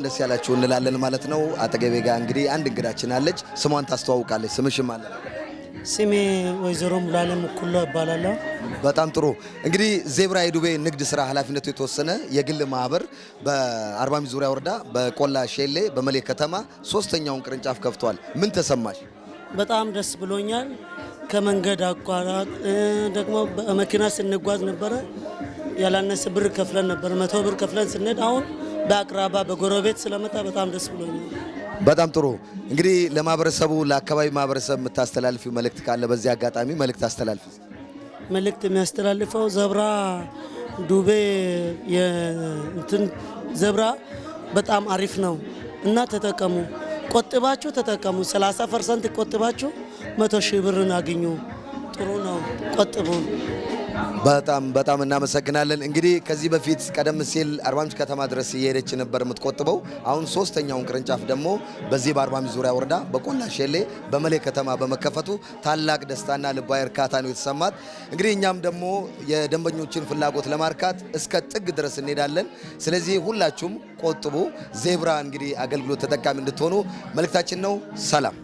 ደስ ያላችሁ እንላለን ማለት ነው። አጠገቤ ጋር እንግዲህ አንድ እንግዳችን አለች። ስሟን ታስተዋውቃለች። ስምሽም አለ? ስሜ ወይዘሮ ሙላለም ኩሎ እባላለሁ። በጣም ጥሩ። እንግዲህ ዜብራ የዱቤ ንግድ ስራ ኃላፊነቱ የተወሰነ የግል ማህበር በአርባ ምንጭ ዙሪያ ወረዳ በቆላ ሼሌ በመሌ ከተማ ሶስተኛውን ቅርንጫፍ ከፍቷል። ምን ተሰማሽ? በጣም ደስ ብሎኛል። ከመንገድ አቋራጭ ደግሞ በመኪና ስንጓዝ ነበረ። ያላነሰ ብር ከፍለን ነበር፣ 100 ብር ከፍለን ስንሄድ አሁን በአቅራባ በጎረቤት ስለመጣ በጣም ደስ ብሎኛል። በጣም ጥሩ። እንግዲህ ለማህበረሰቡ ለአካባቢ ማህበረሰብ የምታስተላልፊው መልእክት ካለ በዚህ አጋጣሚ መልእክት አስተላልፊ። መልእክት የሚያስተላልፈው ዜብራ ዱቤ ዜብራ በጣም አሪፍ ነው እና ተጠቀሙ፣ ቆጥባችሁ ተጠቀሙ። 30% ቆጥባችሁ 100,000 ብርን አግኙ። ጥሩ ነው፣ ቆጥቡ። በጣም እናመሰግናለን። እንግዲህ ከዚህ በፊት ቀደም ሲል አርባ ምንጭ ከተማ ድረስ እየሄደች ነበር የምትቆጥበው። አሁን ሶስተኛውን ቅርንጫፍ ደግሞ በዚህ በአርባ ምንጭ ዙሪያ ወረዳ በቆላ ሼሌ በመሌ ከተማ በመከፈቱ ታላቅ ደስታና ልባዊ እርካታ ነው የተሰማት። እንግዲህ እኛም ደግሞ የደንበኞችን ፍላጎት ለማርካት እስከ ጥግ ድረስ እንሄዳለን። ስለዚህ ሁላችሁም ቆጥቡ። ዜብራ እንግዲህ አገልግሎት ተጠቃሚ እንድትሆኑ መልእክታችን ነው። ሰላም።